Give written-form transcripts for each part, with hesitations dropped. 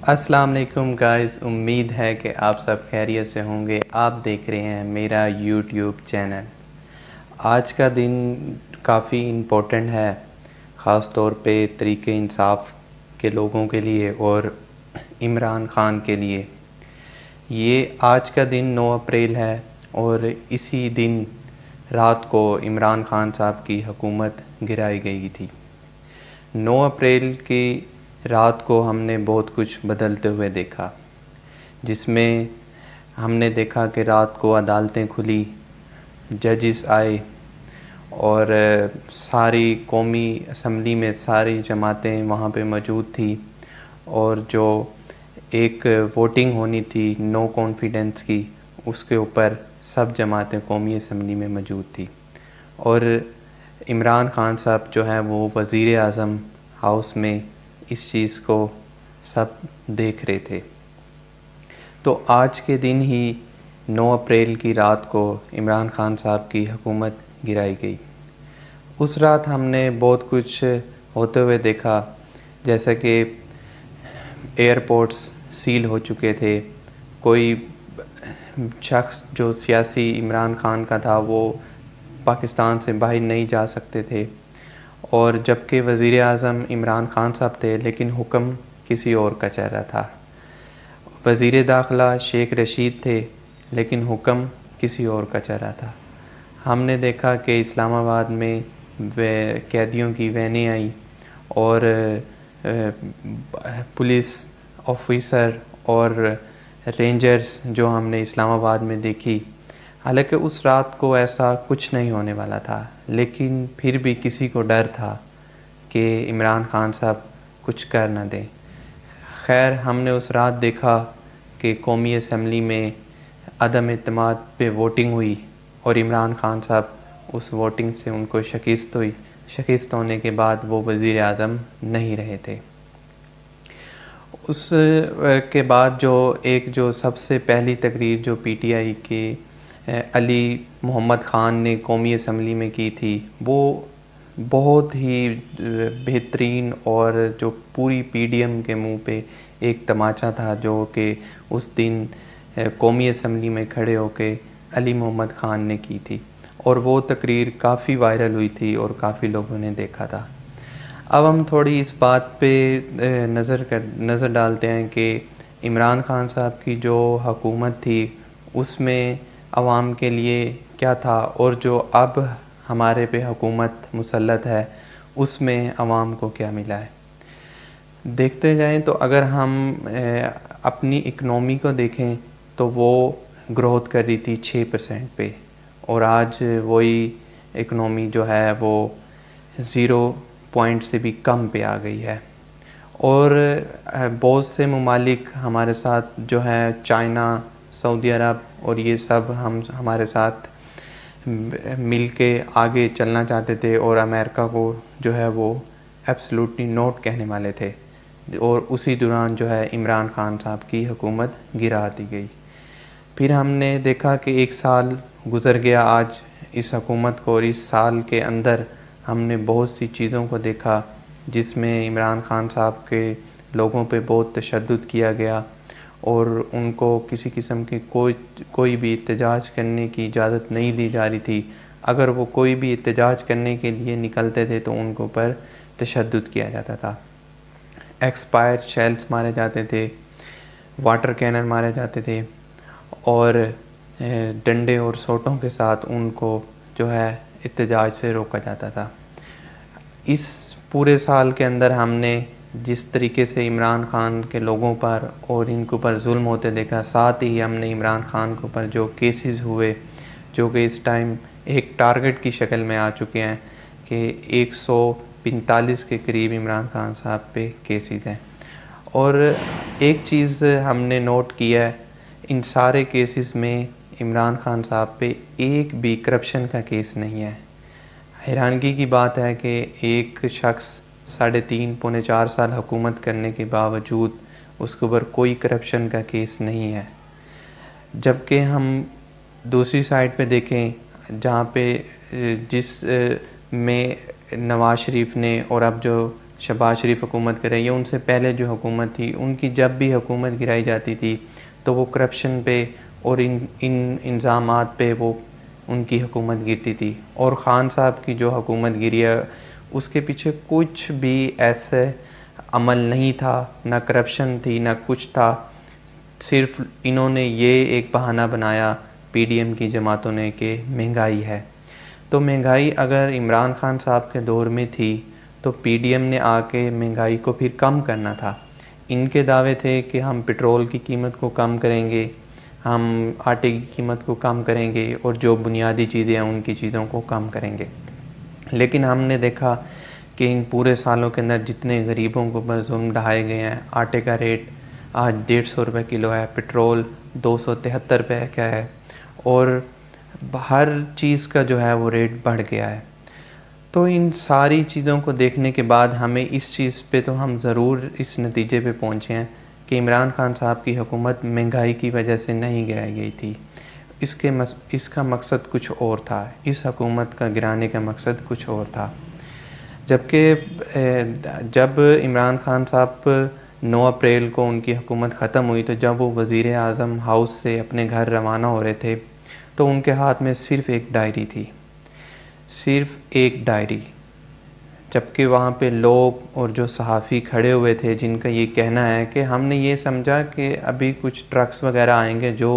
अस्सलाम वालेकुम गाइस, उम्मीद है कि आप सब खैरियत से होंगे। आप देख रहे हैं मेरा यूट्यूब चैनल। आज का दिन काफ़ी इम्पोर्टेंट है, ख़ास तौर पे तरीक़े इंसाफ के लोगों के लिए और इमरान ख़ान के लिए। ये आज का दिन 9 अप्रैल है और इसी दिन रात को इमरान ख़ान साहब की हुकूमत गिराई गई थी। 9 अप्रैल की रात को हमने बहुत कुछ बदलते हुए देखा, जिसमें हमने देखा कि रात को अदालतें खुली, जजेस आए और सारी कौमी असम्बली में सारी जमातें वहाँ पे मौजूद थी और जो एक वोटिंग होनी थी नो कॉन्फिडेंस की, उसके ऊपर सब जमातें कौमी असम्बली में मौजूद थी और इमरान ख़ान साहब जो है वो वज़ीर आज़म हाउस में इस चीज़ को सब देख रहे थे। तो आज के दिन ही 9 अप्रैल की रात को इमरान ख़ान साहब की हुकूमत गिराई गई। उस रात हमने बहुत कुछ होते हुए देखा, जैसे कि एयरपोर्ट्स सील हो चुके थे, कोई शख्स जो सियासी इमरान ख़ान का था वो पाकिस्तान से बाहर नहीं जा सकते थे और जबकि वज़ीर आज़म इमरान ख़ान साहब थे लेकिन हुक्म किसी और का चल रहा था। वज़ीर दाखिला शेख रशीद थे लेकिन हुक्म किसी और का चल रहा था। हमने देखा कि इस्लामाबाद में कैदियों की वैनें आई और पुलिस ऑफिसर और रेंजर्स जो हमने इस्लामाबाद में देखी, हालांकि उस रात को ऐसा कुछ नहीं होने वाला था, लेकिन फिर भी किसी को डर था कि इमरान ख़ान साहब कुछ कर ना दें। खैर, हमने उस रात देखा कि कौमी असम्बली में अदम एतमाद पे वोटिंग हुई और इमरान ख़ान साहब उस वोटिंग से उनको शिकस्त हुई। शिकस्त होने के बाद वो वज़ीर आज़म नहीं रहे थे। उस के बाद जो सबसे पहली तकरीर जो पीटीआई के अली मोहम्मद ख़ान ने कौमी असम्बली में की थी, वो बहुत ही बेहतरीन और जो पूरी पीडीएम के मुंह पे एक तमाचा था, जो कि उस दिन कौमी असम्बली में खड़े होके अली मोहम्मद ख़ान ने की थी और वो तकरीर काफ़ी वायरल हुई थी और काफ़ी लोगों ने देखा था। अब हम थोड़ी इस बात पे नज़र डालते हैं कि इमरान ख़ान साहब की जो हुकूमत थी उसमें आवाम के लिए क्या था और जो अब हमारे पे हुकूमत मुसल्लत है उसमें आवाम को क्या मिला है। देखते जाएं तो अगर हम अपनी इकनॉमी को देखें तो वो ग्रोथ कर रही थी 6% पे और आज वही इकनॉमी जो है वो 0 पॉइंट से भी कम पे आ गई है और बहुत से ममालिक हमारे साथ जो है, चाइना, सऊदी अरब और ये सब हमारे साथ मिल के आगे चलना चाहते थे और अमेरिका को जो है वो एब्सोल्युटली नोट कहने वाले थे और उसी दौरान जो है इमरान ख़ान साहब की हुकूमत गिरा दी गई। फिर हमने देखा कि 1 साल गुज़र गया आज इस हुकूमत को और इस साल के अंदर हमने बहुत सी चीज़ों को देखा जिसमें इमरान ख़ान साहब के लोगों पे बहुत तशद्दुद किया गया और उनको किसी किस्म की कोई भी एहतजाज करने की इजाज़त नहीं दी जा रही थी। अगर वो कोई भी एहतजाज करने के लिए निकलते थे तो उनके ऊपर तशद्दुद किया जाता था। एक्सपायर्ड शेल्स मारे जाते थे, वाटर कैनन मारे जाते थे और डंडे और सोटों के साथ उनको जो है एहतजाज से रोका जाता था। इस पूरे साल के अंदर हमने जिस तरीके से इमरान ख़ान के लोगों पर और इनके ऊपर जुल्म होते देखा, साथ ही हमने इमरान ख़ान के ऊपर जो केसेस हुए, जो कि इस टाइम एक टारगेट की शक्ल में आ चुके हैं कि 145 के करीब इमरान ख़ान साहब पे केसेस हैं। और एक चीज़ हमने नोट किया है, इन सारे केसेस में इमरान ख़ान साहब पे एक भी करप्शन का केस नहीं है। हैरानगी की बात है कि एक शख्स 3.5 पौने 4 साल हुकूमत करने के बावजूद उसके ऊपर कोई करप्शन का केस नहीं है। जबकि हम दूसरी साइड पे देखें, जहाँ पे जिस में नवाज़ शरीफ ने और अब जो शहबाज शरीफ हुकूमत करे या उनसे पहले जो हुकूमत थी, उनकी जब भी हुकूमत गिराई जाती थी तो वो करप्शन पे और इन इल्ज़ामात पे वो उनकी हुकूमत गिरती थी। और ख़ान साहब की जो हुकूमत गिरी है उसके पीछे कुछ भी ऐसे अमल नहीं था, ना करप्शन थी, ना कुछ था। सिर्फ इन्होंने ये एक बहाना बनाया पीडीएम की जमातों ने कि महंगाई है। तो महंगाई अगर इमरान खान साहब के दौर में थी तो पीडीएम ने आके महंगाई को फिर कम करना था। इनके दावे थे कि हम पेट्रोल की कीमत को कम करेंगे, हम आटे की कीमत को कम करेंगे और जो बुनियादी चीज़ें हैं उनकी चीज़ों को कम करेंगे। लेकिन हमने देखा कि इन पूरे सालों के अंदर जितने गरीबों को ऊपर जुल्म ढाए गए हैं, आटे का रेट आज 150 रुपये किलो है, पेट्रोल 273 रुपये का है और हर चीज़ का जो है वो रेट बढ़ गया है। तो इन सारी चीज़ों को देखने के बाद हमें इस चीज़ पे तो हम ज़रूर इस नतीजे पे पहुँचे हैं कि इमरान खान साहब की हुकूमत महंगाई की वजह से नहीं गिराई गई थी। इसका मकसद कुछ और था, इस हुकूमत का गिराने का मकसद कुछ और था। जबकि जब इमरान खान साहब 9 अप्रैल को उनकी हुकूमत ख़त्म हुई तो जब वो वज़ीर आज़म हाउस से अपने घर रवाना हो रहे थे तो उनके हाथ में सिर्फ़ एक डायरी थी, सिर्फ़ एक डायरी। जबकि वहाँ पे लोग और जो सहाफ़ी खड़े हुए थे जिनका ये कहना है कि हमने ये समझा कि अभी कुछ ट्रक्स वगैरह आएंगे जो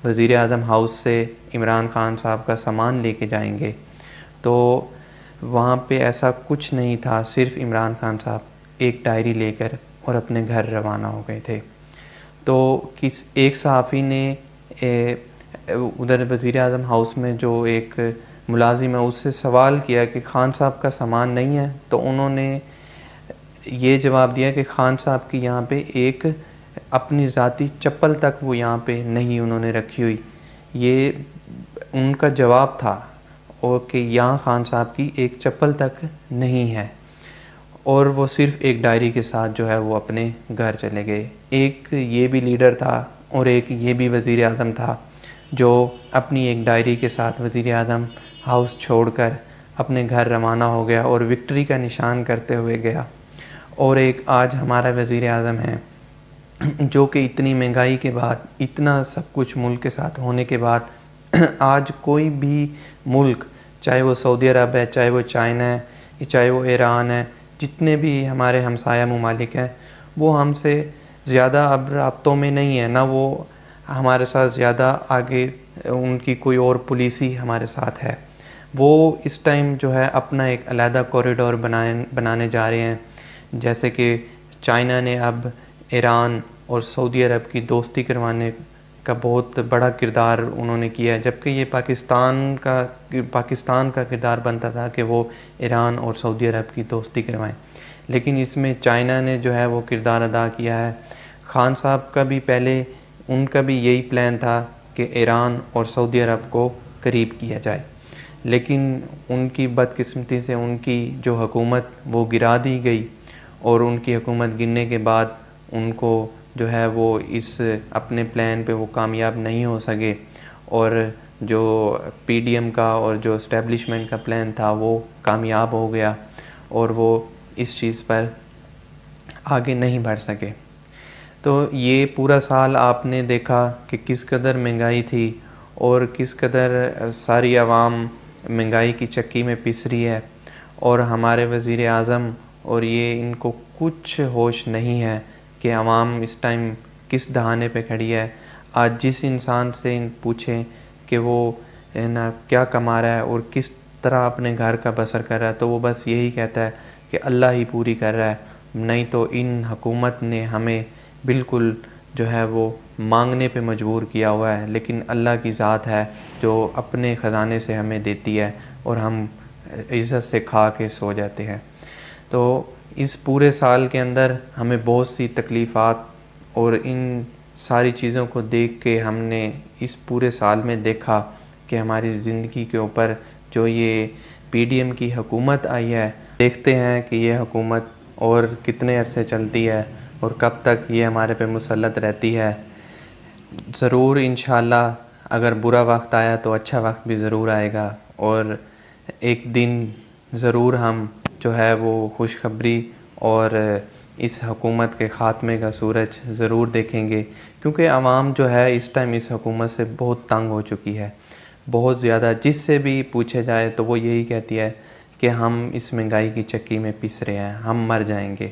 वज़ीर आज़म हाउस से इमरान खान साहब का सामान लेके जाएंगे, तो वहाँ पे ऐसा कुछ नहीं था। सिर्फ इमरान खान साहब एक डायरी लेकर और अपने घर रवाना हो गए थे। तो किस एक सहाफ़ी ने उधर वज़ीर आज़म हाउस में जो एक मुलाजिम है उससे सवाल किया कि खान साहब का सामान नहीं है, तो उन्होंने ये जवाब दिया कि खान साहब की यहाँ पे एक अपनी ज़ाती चप्पल तक वो यहाँ पे नहीं उन्होंने रखी हुई। ये उनका जवाब था और कि यहाँ खान साहब की एक चप्पल तक नहीं है और वो सिर्फ़ एक डायरी के साथ जो है वो अपने घर चले गए। एक ये भी लीडर था और एक ये भी वज़ीर आज़म था जो अपनी एक डायरी के साथ वज़ीर आज़म हाउस छोड़कर अपने घर रवाना हो गया और विक्ट्री का निशान करते हुए गया। और एक आज हमारा वज़ीर आज़म है जो कि इतनी महंगाई के बाद, इतना सब कुछ मुल्क के साथ होने के बाद आज कोई भी मुल्क, चाहे वो सऊदी अरब है, चाहे वो चाइना है, चाहे वो ईरान है, जितने भी हमारे हमसाया ममालिक हैं, वो हमसे ज़्यादा अब राब्तों में नहीं है, ना वो हमारे साथ ज़्यादा आगे उनकी कोई और पॉलिसी हमारे साथ है। वो इस टाइम जो है अपना एक अलहदा कॉरिडोर बनाने जा रहे हैं। जैसे कि चाइना ने अब ईरान और सऊदी अरब की दोस्ती करवाने का बहुत बड़ा किरदार उन्होंने किया है, जबकि ये पाकिस्तान का किरदार बनता था कि वो ईरान और सऊदी अरब की दोस्ती करवाएं। लेकिन इसमें चाइना ने जो है वो किरदार अदा किया है। खान साहब का भी पहले उनका भी यही प्लान था कि ईरान और सऊदी अरब को करीब किया जाए, लेकिन उनकी बदकिस्मती से उनकी जो हुकूमत वो गिरा दी गई और उनकी हुकूमत गिरने के बाद उनको जो है वो इस अपने प्लान पे वो कामयाब नहीं हो सके और जो पीडीएम का और जो इस्टेब्लिशमेंट का प्लान था वो कामयाब हो गया और वो इस चीज़ पर आगे नहीं बढ़ सके। तो ये पूरा साल आपने देखा कि किस कदर महंगाई थी और किस कदर सारी आवाम महंगाई की चक्की में पिस रही है और हमारे वज़ीर आज़म और ये इनको कुछ होश नहीं है कि आवाम इस टाइम किस दहाने पे खड़ी है। आज जिस इंसान से पूछें कि वो है ना क्या कमा रहा है और किस तरह अपने घर का बसर कर रहा है, तो वो बस यही कहता है कि अल्लाह ही पूरी कर रहा है, नहीं तो इन हुकूमत ने हमें बिल्कुल जो है वो मांगने पे मजबूर किया हुआ है। लेकिन अल्लाह की ज़ात है जो अपने ख़जाने से हमें देती है और हम इज़्ज़त से खा के सो जाते हैं। तो इस पूरे साल के अंदर हमें बहुत सी तकलीफ़ात और इन सारी चीज़ों को देख के हमने इस पूरे साल में देखा कि हमारी ज़िंदगी के ऊपर जो ये पीडीएम की हुकूमत आई है, देखते हैं कि ये हुकूमत और कितने अरसे चलती है और कब तक ये हमारे पे मुसल्लत रहती है। ज़रूर इंशाअल्लाह अगर बुरा वक्त आया तो अच्छा वक्त भी ज़रूर आएगा और एक दिन ज़रूर हम जो है वो खुशखबरी और इस हुकूमत के ख़ात्मे का सूरज ज़रूर देखेंगे, क्योंकि आवाम जो है इस टाइम इस हुकूमत से बहुत तंग हो चुकी है, बहुत ज़्यादा। जिससे भी पूछे जाए तो वो यही कहती है कि हम इस महंगाई की चक्की में पिस रहे हैं, हम मर जाएंगे,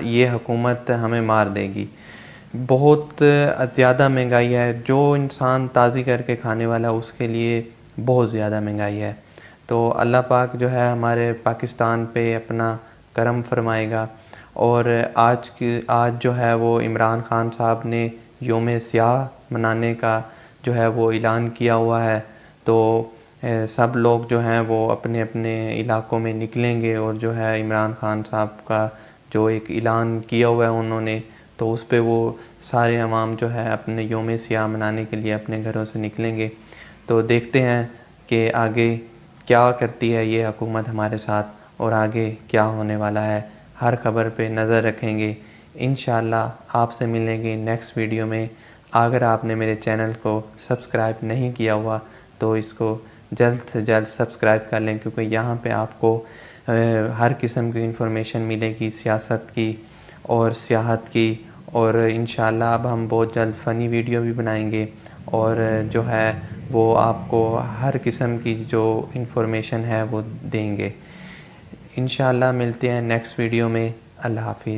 ये हुकूमत हमें मार देगी। बहुत ज़्यादा महंगाई है, जो इंसान ताज़ी करके खाने वाला उसके लिए बहुत ज़्यादा महंगाई है। तो अल्लाह पाक जो है हमारे पाकिस्तान पे अपना करम फरमाएगा। और आज जो है वो इमरान खान साहब ने योम सियाह मनाने का जो है वो ऐलान किया हुआ है। तो सब लोग जो हैं वो अपने अपने इलाक़ों में निकलेंगे और जो है इमरान खान साहब का जो एक ऐलान किया हुआ है उन्होंने, तो उस पे वो सारे अवाम जो है अपने योम सियाह मनाने के लिए अपने घरों से निकलेंगे। तो देखते हैं कि आगे क्या करती है ये हुकूमत हमारे साथ और आगे क्या होने वाला है। हर खबर पे नज़र रखेंगे। इंशाअल्लाह आपसे मिलेंगे नेक्स्ट वीडियो में। अगर आपने मेरे चैनल को सब्सक्राइब नहीं किया हुआ तो इसको जल्द से जल्द सब्सक्राइब कर लें, क्योंकि यहाँ पे आपको हर किस्म की इंफॉर्मेशन मिलेगी सियासत की और सियाहत की। और इंशाअल्लाह अब हम बहुत जल्द फ़नी वीडियो भी बनाएंगे और जो है वो आपको हर किस्म की जो इंफॉर्मेशन है वो देंगे। इंशाअल्लाह मिलते हैं नेक्स्ट वीडियो में। अल्लाह हाफ़िज़।